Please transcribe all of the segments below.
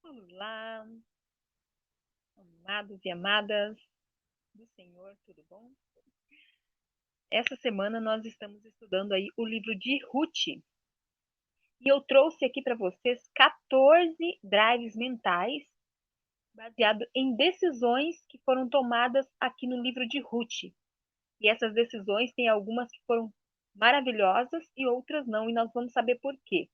Vamos lá, amados e amadas do Senhor, tudo bom? Essa semana nós estamos estudando aí o livro de Ruth. E eu trouxe aqui para vocês 14 drives mentais baseado em decisões que foram tomadas aqui no livro de Ruth. E essas decisões tem algumas que foram maravilhosas e outras não, e nós vamos saber por quê.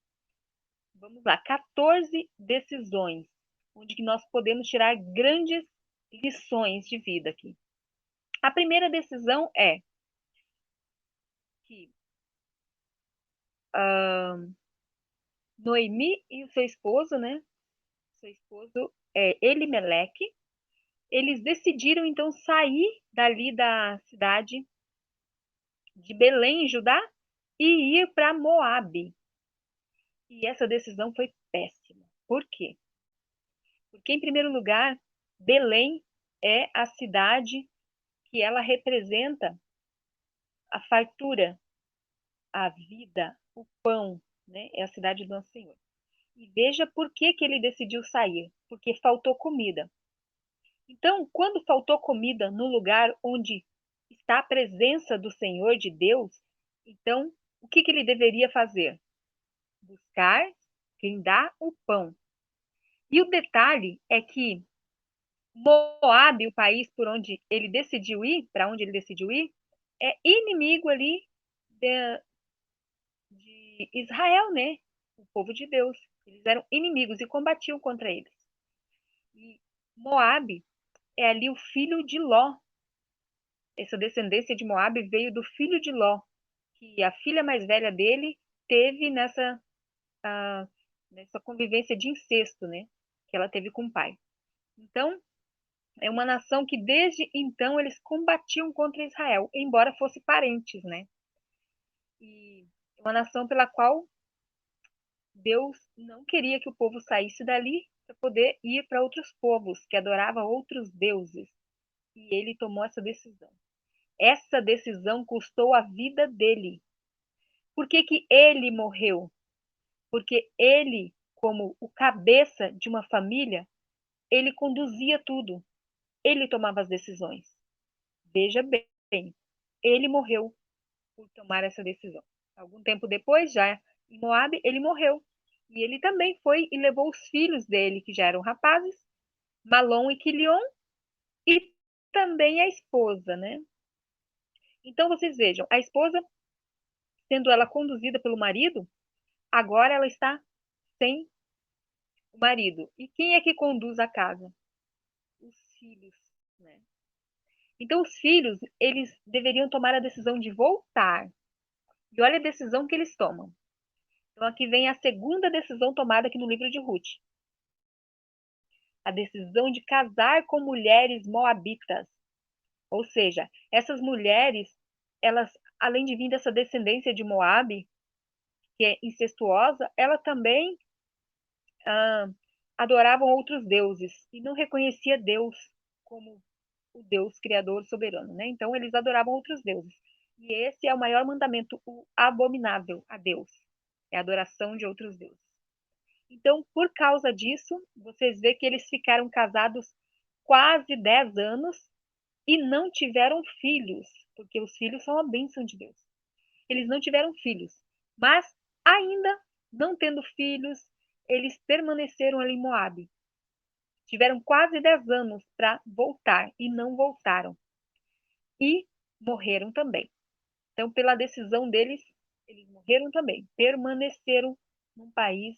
Vamos lá, 14 decisões, onde que nós podemos tirar grandes lições de vida aqui. A primeira decisão é que Noemi e o seu esposo, né? Seu esposo é Elimeleque. Eles decidiram então sair dali da cidade de Belém, em Judá, e ir para Moabe. E essa decisão foi péssima. Por quê? Porque, em primeiro lugar, Belém é a cidade que ela representa a fartura, a vida, o pão, né? É a cidade do Nosso Senhor. E veja por que ele decidiu sair. Porque faltou comida. Então, quando faltou comida no lugar onde está a presença do Senhor, de Deus, então, o que ele deveria fazer? Buscar quem dá o pão. E o detalhe é que Moabe, o país por onde ele decidiu ir, para onde ele decidiu ir, é inimigo ali de Israel, né? O povo de Deus. Eles eram inimigos e combatiam contra eles. E Moabe é ali o filho de Ló. Essa descendência de Moabe veio do filho de Ló, que a filha mais velha dele teve nessa convivência de incesto, né? Que ela teve com o pai. Então, é uma nação que desde então eles combatiam contra Israel, embora fossem parentes, né? E é uma nação pela qual Deus não queria que o povo saísse dali para poder ir para outros povos que adoravam outros deuses. E ele tomou essa decisão. Essa decisão custou a vida dele. Por que que ele morreu? Porque ele, como o cabeça de uma família, ele conduzia tudo. Ele tomava as decisões. Veja bem, ele morreu por tomar essa decisão. Algum tempo depois, já em Moabe, ele morreu. E ele também foi e levou os filhos dele, que já eram rapazes, Malom e Quilion, e também a esposa, né? Então vocês vejam, a esposa, sendo ela conduzida pelo marido, agora ela está sem o marido. E quem é que conduz a casa? Os filhos, né? Então os filhos, eles deveriam tomar a decisão de voltar. E olha a decisão que eles tomam. Então aqui vem a segunda decisão tomada aqui no livro de Ruth. A decisão de casar com mulheres moabitas. Ou seja, essas mulheres, elas, além de vir dessa descendência de Moabe, que é incestuosa, ela também ah, adoravam outros deuses e não reconhecia Deus como o Deus criador soberano, né? Então eles adoravam outros deuses. E esse é o maior mandamento, o abominável a Deus, é a adoração de outros deuses. Então, por causa disso, vocês vê que eles ficaram casados quase 10 anos e não tiveram filhos, porque os filhos são a bênção de Deus. Eles não tiveram filhos, mas ainda não tendo filhos, eles permaneceram ali em Moabe. Tiveram quase 10 anos para voltar e não voltaram. E morreram também. Então, pela decisão deles, eles morreram também. Permaneceram num país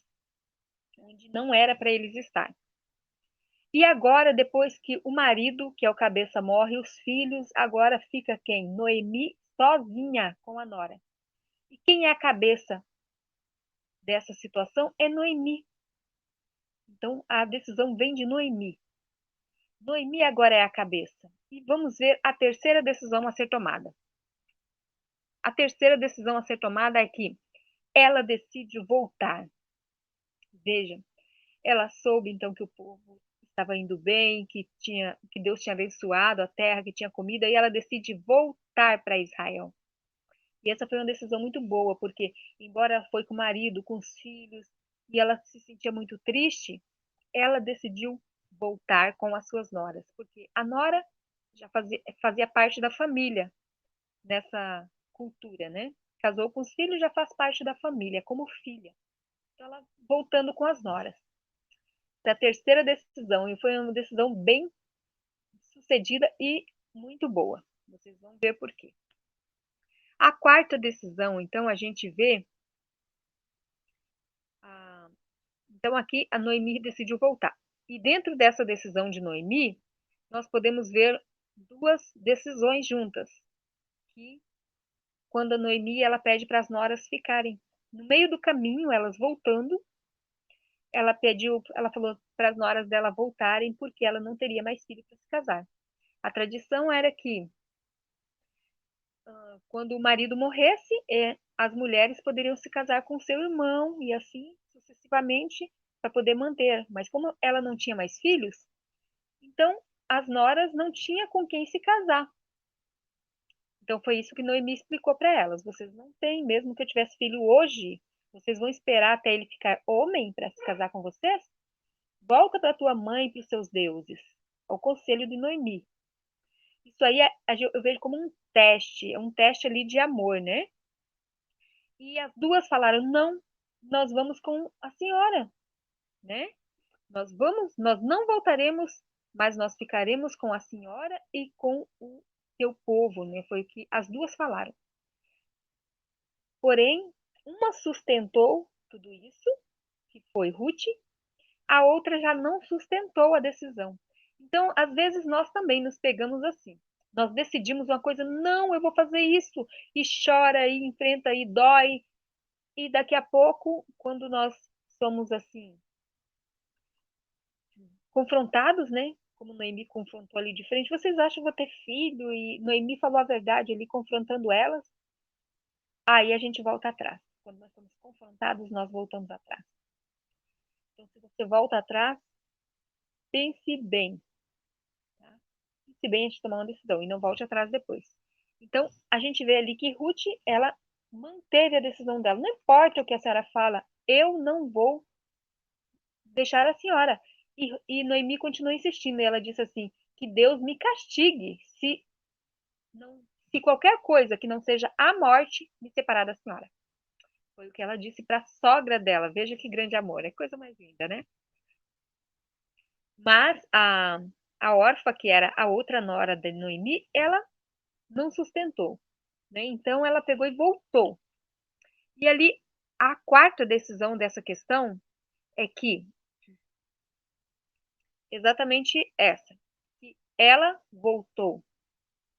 onde não era para eles estar. E agora, depois que o marido, que é o cabeça, morre, os filhos, agora fica quem? Noemi sozinha com a nora. E quem é a cabeça dessa situação é Noemi. Então, a decisão vem de Noemi. Noemi agora é a cabeça. E vamos ver a terceira decisão a ser tomada. A terceira decisão a ser tomada é que ela decide voltar. Veja, ela soube então que o povo estava indo bem, que Deus tinha abençoado a terra, que tinha comida, e ela decide voltar para Israel. E essa foi uma decisão muito boa, porque embora ela foi com o marido, com os filhos, e ela se sentia muito triste, ela decidiu voltar com as suas noras, porque a nora já fazia parte da família nessa cultura, né? Casou com os filhos, já faz parte da família, como filha. Então, ela voltando com as noras. Da terceira decisão, e foi uma decisão bem sucedida e muito boa. Vocês vão ver por quê. A quarta decisão, então, a gente vê. Então, aqui a Noemi decidiu voltar. E dentro dessa decisão de Noemi, nós podemos ver duas decisões juntas. Que quando a Noemi ela pede para as noras ficarem no meio do caminho, elas voltando, ela falou para as noras dela voltarem porque ela não teria mais filho para se casar. A tradição era que quando o marido morresse, as mulheres poderiam se casar com seu irmão e assim sucessivamente para poder manter. Mas como ela não tinha mais filhos, então as noras não tinham com quem se casar. Então foi isso que Noemi explicou para elas. Vocês não têm, mesmo que eu tivesse filho hoje, vocês vão esperar até ele ficar homem para se casar com vocês? Volta para tua mãe e para os seus deuses. É o conselho de Noemi. Isso aí eu vejo como é um teste ali de amor, né? E as duas falaram: não, nós vamos com a senhora, né? Nós não voltaremos, mas nós ficaremos com a senhora e com o teu povo, né? Foi o que as duas falaram. Porém, uma sustentou tudo isso, que foi Ruth, a outra já não sustentou a decisão. Então, às vezes nós também nos pegamos assim. Nós decidimos uma coisa, não, eu vou fazer isso, e chora, e enfrenta, e dói, e daqui a pouco, quando nós somos assim, confrontados, né? Como Noemi confrontou ali de frente, vocês acham que vou ter filho? E Noemi falou a verdade ali, confrontando elas. Aí a gente volta atrás. Quando nós somos confrontados, nós voltamos atrás. Então, se você volta atrás, pense bem. Tá? Pense bem antes de tomar uma decisão e não volte atrás depois. Então, a gente vê ali que Ruth, ela manteve a decisão dela. Não importa o que a senhora fala, eu não vou deixar a senhora. E Noemi continuou insistindo. E ela disse assim: que Deus me castigue se qualquer coisa que não seja a morte me separar da senhora. Foi o que ela disse para a sogra dela. Veja que grande amor. É coisa mais linda, né? Mas a órfã, que era a outra nora de Noemi, ela não sustentou. Né? Então ela pegou e voltou. E ali, a quarta decisão dessa questão é que exatamente essa, que ela voltou.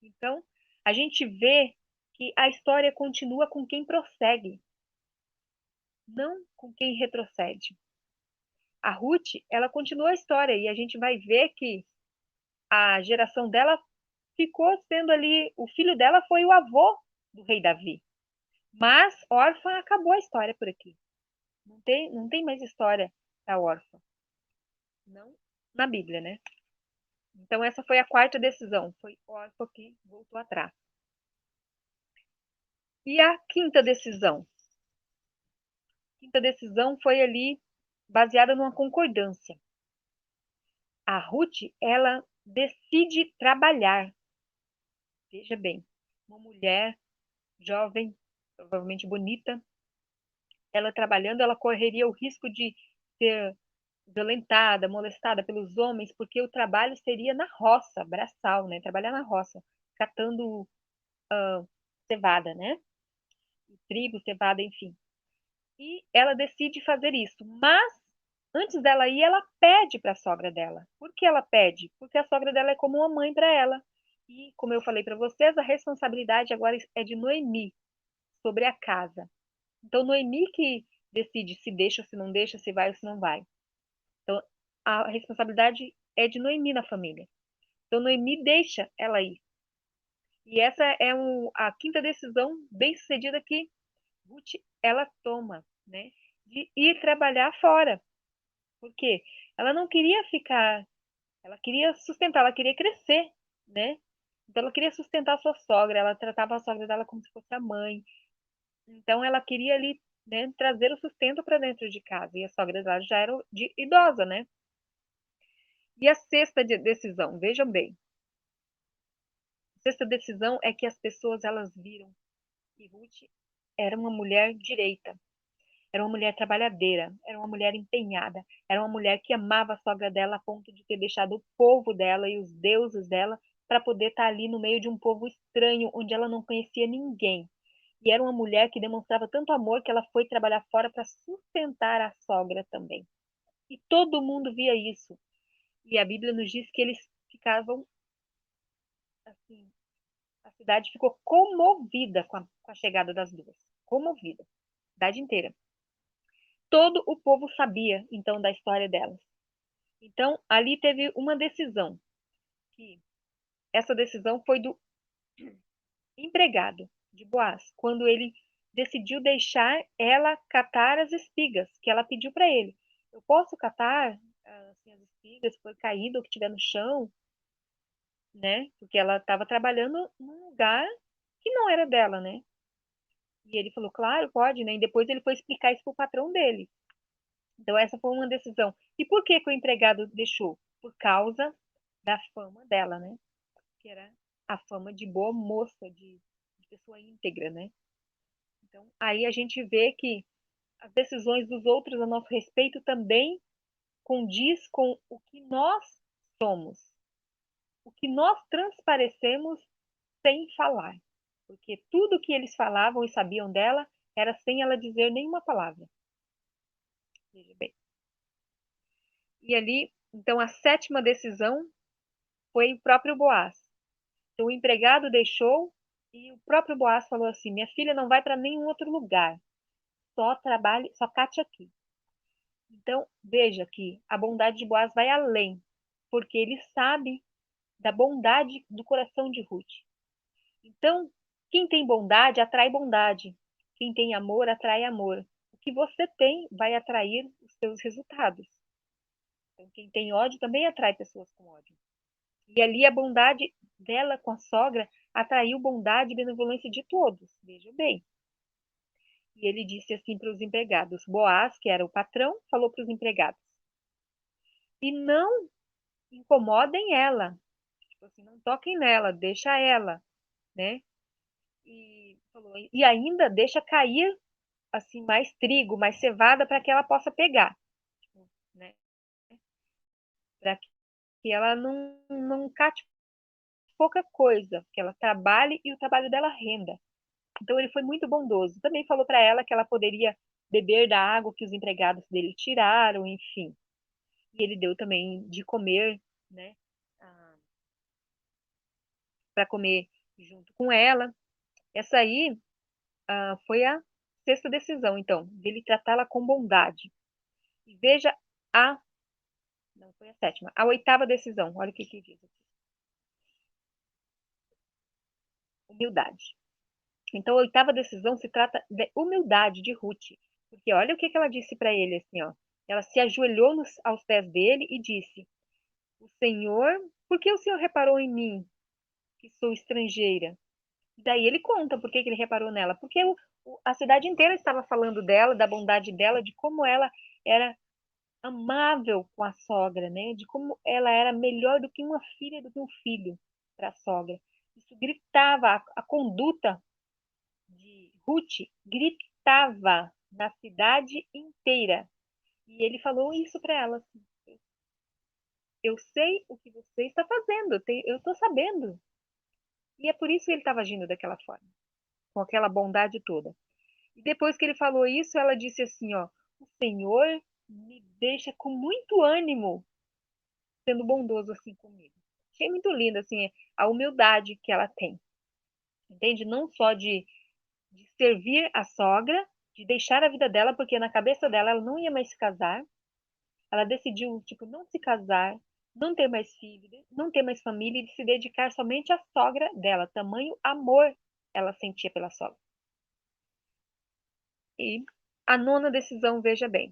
Então, a gente vê que a história continua com quem prossegue, não com quem retrocede. A Ruth, ela continua a história e a gente vai ver que a geração dela ficou sendo ali, o filho dela foi o avô do rei Davi. Mas órfã acabou a história por aqui. Não tem mais história da órfã. Não na Bíblia, né? Então essa foi a quarta decisão, foi órfã que voltou atrás. E a quinta decisão? A quinta decisão foi ali baseada numa concordância. A Ruth, ela decide trabalhar. Veja bem, uma mulher jovem, provavelmente bonita, ela trabalhando, ela correria o risco de ser violentada, molestada pelos homens, porque o trabalho seria na roça, braçal, né? Trabalhar na roça, catando cevada, né? Trigo, cevada, enfim. E ela decide fazer isso, mas antes dela ir, ela pede para a sogra dela. Por que ela pede? Porque a sogra dela é como uma mãe para ela. E, como eu falei para vocês, a responsabilidade agora é de Noemi sobre a casa. Então, Noemi que decide se deixa ou se não deixa, se vai ou se não vai. Então, a responsabilidade é de Noemi na família. Então, Noemi deixa ela ir. E essa é a quinta decisão bem-sucedida que Ruth ela toma, né? De ir trabalhar fora. Por quê? Ela não queria ficar, ela queria sustentar, ela queria crescer, né? Então, ela queria sustentar a sua sogra, ela tratava a sogra dela como se fosse a mãe. Então, ela queria ali, né, trazer o sustento para dentro de casa. E a sogra dela já era idosa, né? E a sexta decisão, vejam bem. A sexta decisão é que as pessoas elas viram que Ruth era uma mulher direita, era uma mulher trabalhadeira, era uma mulher empenhada, era uma mulher que amava a sogra dela a ponto de ter deixado o povo dela e os deuses dela para poder estar ali no meio de um povo estranho, onde ela não conhecia ninguém. E era uma mulher que demonstrava tanto amor que ela foi trabalhar fora para sustentar a sogra também. E todo mundo via isso. E a Bíblia nos diz que eles ficavam assim, a cidade ficou comovida com a chegada das duas. Comovida. A cidade inteira. Todo o povo sabia, então, da história delas. Então, ali teve uma decisão. Que essa decisão foi do empregado de Boaz, quando ele decidiu deixar ela catar as espigas que ela pediu para ele. Eu posso catar assim, as espigas que foi caído ou que tiver no chão, né? Porque ela estava trabalhando num lugar que não era dela, né? E ele falou, claro, pode, né? E depois ele foi explicar isso para o patrão dele. Então essa foi uma decisão. E por que que o empregado deixou? Por causa da fama dela, né? Que era a fama de boa moça, de pessoa íntegra, né? Então aí a gente vê que as decisões dos outros a nosso respeito também condiz com o que nós somos, o que nós transparecemos sem falar. Porque tudo que eles falavam e sabiam dela era sem ela dizer nenhuma palavra. Veja bem. E ali, então, a sétima decisão foi o próprio Boaz. Então, o empregado deixou e o próprio Boaz falou assim: minha filha não vai para nenhum outro lugar, só trabalhe, só cate aqui. Então, veja que a bondade de Boaz vai além, porque ele sabe da bondade do coração de Ruth. Então, quem tem bondade atrai bondade. Quem tem amor atrai amor. O que você tem vai atrair os seus resultados. Então, quem tem ódio também atrai pessoas com ódio. E ali a bondade dela com a sogra atraiu bondade e benevolência de todos. Veja bem. E ele disse assim para os empregados. Boaz, que era o patrão, falou para os empregados. E não incomodem ela. Tipo assim, não toquem nela, deixa ela, né? E ainda deixa cair assim mais trigo, mais cevada para que ela possa pegar, né? Para que ela não cate pouca coisa, que ela trabalhe e o trabalho dela renda. Então ele foi muito bondoso. Também falou para ela que ela poderia beber da água que os empregados dele tiraram, enfim. E ele deu também de comer, né, para comer junto com ela. Essa aí foi a sexta decisão, então, dele tratá-la com bondade. E veja a não foi a sétima, a oitava decisão. Olha o que diz aqui. Humildade. Então, a oitava decisão se trata de humildade de Ruth. Porque olha o que ela disse para ele, assim, ó. Ela se ajoelhou aos pés dele e disse: O Senhor, por que o Senhor reparou em mim, que sou estrangeira? Daí ele conta por que ele reparou nela. Porque a cidade inteira estava falando dela, da bondade dela, de como ela era amável com a sogra, né? De como ela era melhor do que uma filha, do que um filho para a sogra. Isso gritava, a conduta de Ruth gritava na cidade inteira. E ele falou isso para ela. Assim, eu sei o que você está fazendo, eu estou sabendo. E é por isso que ele estava agindo daquela forma, com aquela bondade toda. E depois que ele falou isso, ela disse assim, ó, o Senhor me deixa com muito ânimo, sendo bondoso assim comigo. Achei muito lindo, assim, a humildade que ela tem. Entende? Não só de servir a sogra, de deixar a vida dela, porque na cabeça dela ela não ia mais se casar. Ela decidiu, tipo, não se casar, não ter mais filhos, não ter mais família e se dedicar somente à sogra dela. Tamanho amor ela sentia pela sogra. E a nona decisão, veja bem.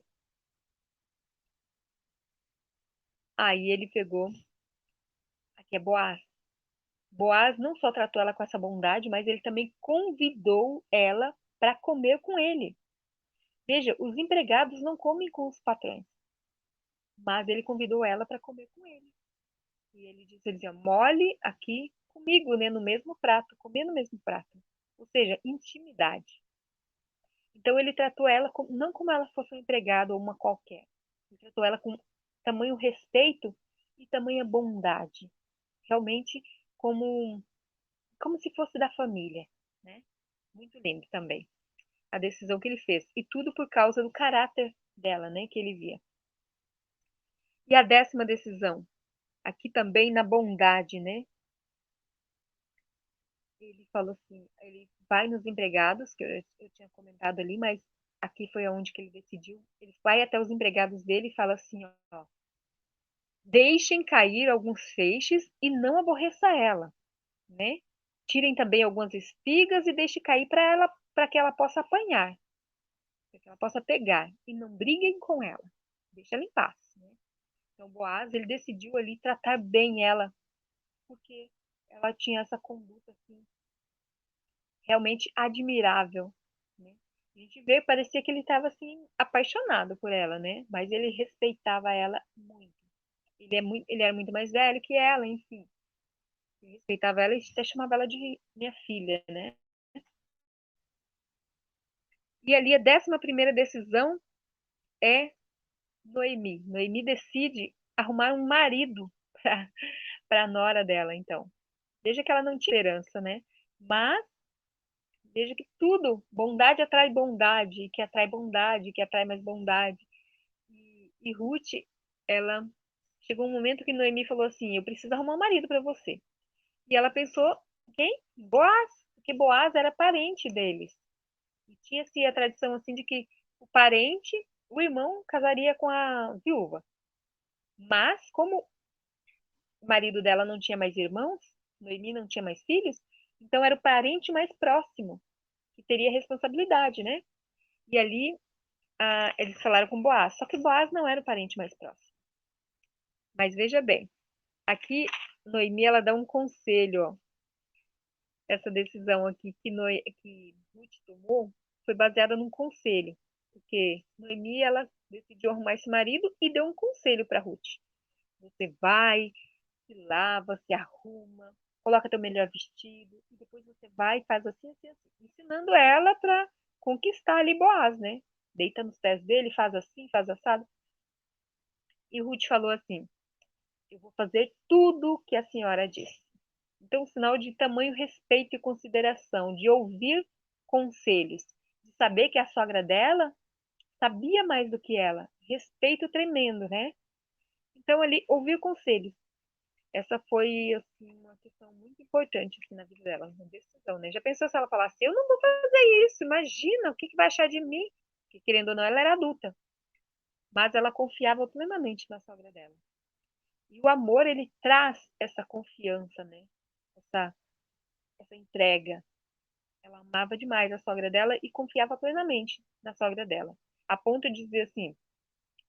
Aí ele pegou, aqui é Boaz. Boaz não só tratou ela com essa bondade, mas ele também convidou ela para comer com ele. Veja, os empregados não comem com os patrões. mas ele convidou ela para comer com ele. E ele dizia, mole aqui comigo, né, no mesmo prato, comer no mesmo prato. Ou seja, intimidade. Então ele tratou ela não como ela fosse uma empregada ou uma qualquer. Ele tratou ela com tamanho respeito e tamanha bondade. Realmente como se fosse da família, né? Muito lindo também a decisão que ele fez. E tudo por causa do caráter dela, né, que ele via. E a 10ª decisão, aqui também na bondade, né? Ele falou assim, ele vai nos empregados, que eu tinha comentado ali, mas aqui foi onde que ele decidiu. Ele vai até os empregados dele e fala assim, ó, deixem cair alguns feixes e não aborreça ela, né? Tirem também algumas espigas e deixe cair para que ela possa apanhar, para que ela possa pegar e não briguem com ela. Deixa ela em paz, né? Então Boaz, ele decidiu ali tratar bem ela, porque ela tinha essa conduta assim realmente admirável, né? A gente vê, parecia que ele estava assim apaixonado por ela, né? Mas ele respeitava ela muito. Ele era muito mais velho que ela, enfim. Ele respeitava ela e até chamava ela de minha filha, né? E ali a 11ª decisão é Noemi. Noemi decide arrumar um marido para a nora dela, então. Veja que ela não tinha esperança, né? Mas veja que tudo, bondade, que atrai bondade, que atrai mais bondade. E Ruth, ela chegou um momento que Noemi falou assim: eu preciso arrumar um marido para você. E ela pensou, quem? Boaz, porque Boaz era parente deles. E tinha-se a tradição assim de que o parente, o irmão, casaria com a viúva. Mas, como o marido dela não tinha mais irmãos, Noemi não tinha mais filhos, então era o parente mais próximo que teria responsabilidade, né? E ali eles falaram com Boaz, só que Boaz não era o parente mais próximo. Mas veja bem, aqui Noemi ela dá um conselho, ó. Essa decisão aqui que Ruth tomou foi baseada num conselho, porque Noemi ela decidiu arrumar esse marido e deu um conselho para Ruth. Você vai, se lava, se arruma, coloca teu melhor vestido e depois você vai e faz assim, assim, assim, ensinando ela para conquistar ali Boaz, né? Deita nos pés dele, faz assim, faz assado. E Ruth falou assim: eu vou fazer tudo o que a senhora disse. Então, um sinal de tamanho respeito e consideração, de ouvir conselhos, de saber que a sogra dela sabia mais do que ela. Respeito tremendo, né? Então, ali, ouvir conselhos. Essa foi, assim, uma questão muito importante assim, na vida dela, uma decisão, né? Já pensou se ela falasse, eu não vou fazer isso, imagina, o que vai achar de mim? Porque, querendo ou não, ela era adulta. Mas ela confiava plenamente na sogra dela. E o amor, ele traz essa confiança, né? Essa entrega. Ela amava demais a sogra dela e confiava plenamente na sogra dela. A ponto de dizer assim,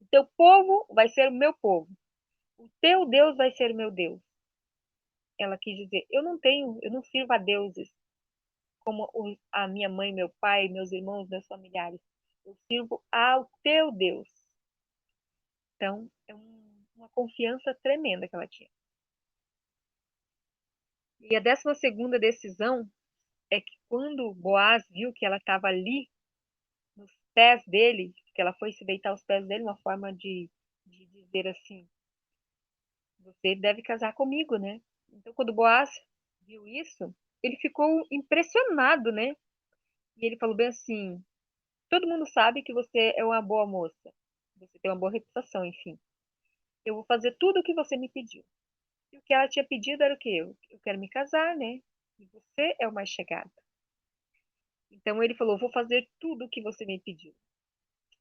o teu povo vai ser o meu povo. O teu Deus vai ser o meu Deus. Ela quis dizer, eu não sirvo a deuses como a minha mãe, meu pai, meus irmãos, meus familiares. Eu sirvo ao teu Deus. Então, é uma confiança tremenda que ela tinha. E a 12ª decisão é que quando Boaz viu que ela estava ali, nos pés dele, que ela foi se deitar aos pés dele, uma forma de dizer assim, você deve casar comigo, né? Então, quando Boaz viu isso, ele ficou impressionado, né? E ele falou bem assim, todo mundo sabe que você é uma boa moça, você tem uma boa reputação, enfim. Eu vou fazer tudo o que você me pediu. E o que ela tinha pedido era o quê? Eu quero me casar, né? E você é o mais chegado. Então ele falou, vou fazer tudo o que você me pediu.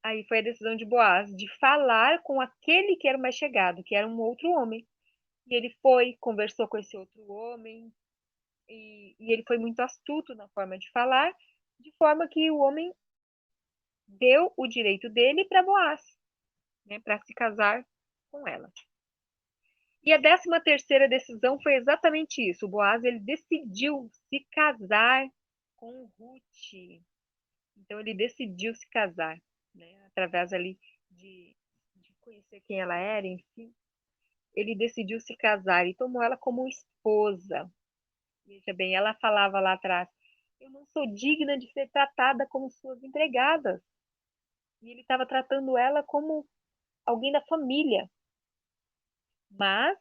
Aí foi a decisão de Boaz de falar com aquele que era o mais chegado, que era um outro homem. E ele foi, conversou com esse outro homem, e ele foi muito astuto na forma de falar, de forma que o homem deu o direito dele para Boaz, né, para se casar com ela. E a 13ª decisão foi exatamente isso. O Boaz ele decidiu se casar com Ruth. Então ele decidiu se casar, né, através ali de conhecer quem ela era, enfim, ele decidiu se casar e tomou ela como esposa. Veja bem, ela falava lá atrás: eu não sou digna de ser tratada como suas empregadas. E ele estava tratando ela como alguém da família. Mas,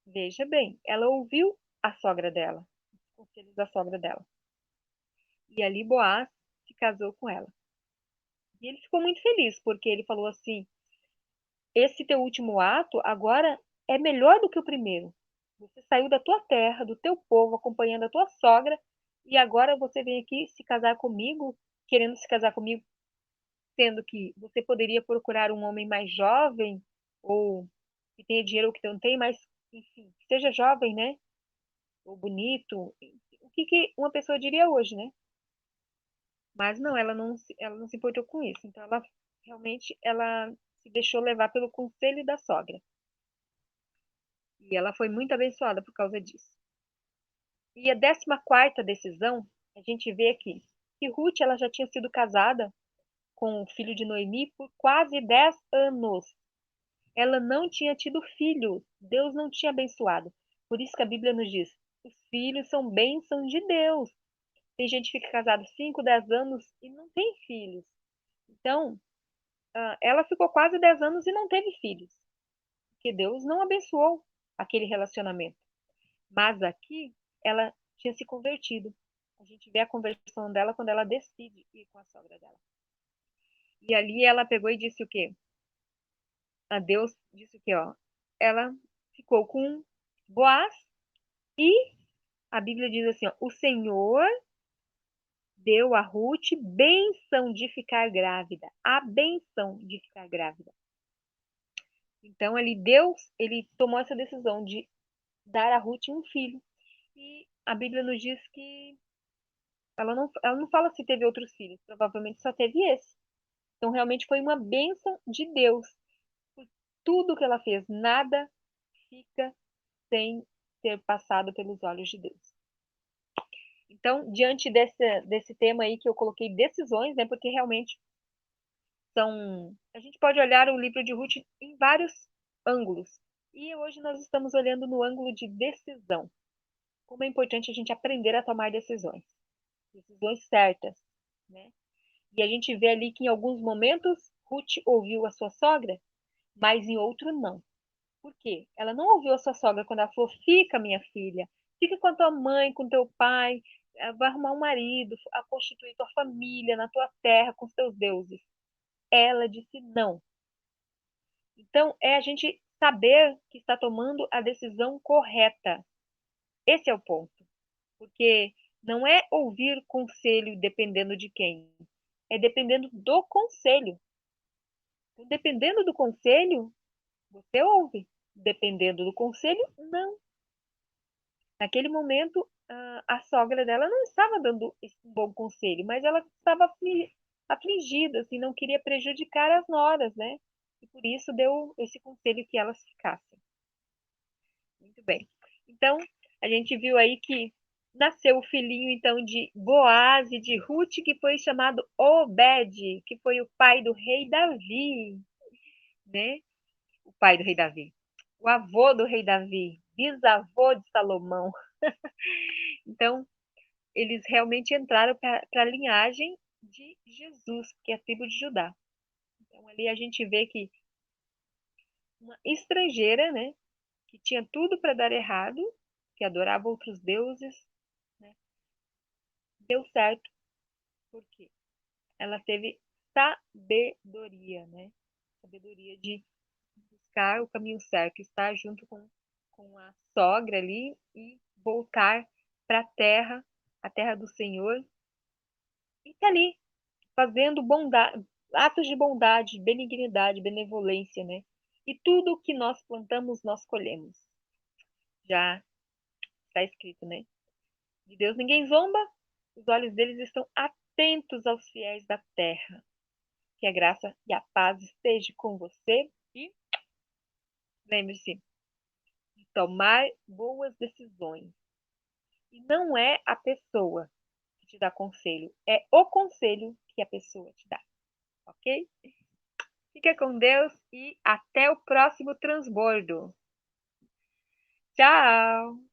veja bem, ela ouviu a sogra dela, os conselhos da sogra dela. E ali Boaz se casou com ela. E ele ficou muito feliz, porque ele falou assim: esse teu último ato agora é melhor do que o primeiro. Você saiu da tua terra, do teu povo, acompanhando a tua sogra, e agora você vem aqui se casar comigo, querendo se casar comigo, sendo que você poderia procurar um homem mais jovem, ou que tenha dinheiro ou que não tem, mas, enfim, que seja jovem, né? Ou bonito. O que uma pessoa diria hoje, né? Mas não, ela não se importou com isso. Então, ela realmente ela se deixou levar pelo conselho da sogra. E ela foi muito abençoada por causa disso. E a 14ª decisão, a gente vê aqui que Ruth ela já tinha sido casada com o filho de Noemi por quase 10 anos. Ela não tinha tido filhos. Deus não tinha abençoado. Por isso que a Bíblia nos diz: os filhos são bênçãos de Deus. Tem gente que fica casada 5, 10 anos e não tem filhos. Então, ela ficou quase 10 anos e não teve filhos, porque Deus não abençoou aquele relacionamento. Mas aqui, ela tinha se convertido. A gente vê a conversão dela quando ela decide ir com a sogra dela. E ali ela pegou e disse o quê? A Deus disse o quê, ó? Ela ficou com Boaz e a Bíblia diz assim, ó, o Senhor deu a Ruth benção de ficar grávida. A benção de ficar grávida. Então, ali Deus, ele tomou essa decisão de dar a Ruth um filho. E a Bíblia nos diz que ela não fala se teve outros filhos, provavelmente só teve esse. Então, realmente foi uma bênção de Deus. Por tudo que ela fez, nada fica sem ter passado pelos olhos de Deus. Então, diante desse tema aí que eu coloquei decisões, né, porque realmente são. A gente pode olhar o livro de Ruth em vários ângulos. E hoje nós estamos olhando no ângulo de decisão. Como é importante a gente aprender a tomar decisões. Decisões certas, né? E a gente vê ali que em alguns momentos Ruth ouviu a sua sogra, mas em outro não. Por quê? Ela não ouviu a sua sogra quando ela falou: fica, minha filha, fica com a tua mãe, com teu pai, vai arrumar um marido, a constituir tua família na tua terra com os teus deuses. Ela disse não. Então, é a gente saber que está tomando a decisão correta. Esse é o ponto. Porque não é ouvir conselho dependendo de quem, é dependendo do conselho. Então, dependendo do conselho, você ouve. Dependendo do conselho, não. Naquele momento, a sogra dela não estava dando esse bom conselho, mas ela estava afligida, assim, não queria prejudicar as noras, né? E por isso deu esse conselho que elas ficassem. Muito bem. Então, a gente viu aí que nasceu o filhinho, então, de Boaz e de Ruth, que foi chamado Obed, que foi o pai do rei Davi, né? O pai do rei Davi. O avô do rei Davi, bisavô de Salomão. Então, eles realmente entraram para a linhagem de Jesus, que é a tribo de Judá. Então, ali a gente vê que uma estrangeira, né, que tinha tudo para dar errado, que adorava outros deuses, né, deu certo, porque ela teve sabedoria, né? Sabedoria de buscar o caminho certo, estar junto com a sogra ali e voltar para a terra do Senhor, e tá ali fazendo bondade, atos de bondade, benignidade, benevolência, né? E tudo o que nós plantamos, nós colhemos. Já está escrito, né? De Deus ninguém zomba, os olhos deles estão atentos aos fiéis da terra. Que a graça e a paz esteja com você e lembre-se de tomar boas decisões. E não é a pessoa que te dá conselho, é o conselho que a pessoa te dá, ok? Fica com Deus e até o próximo transbordo. Tchau!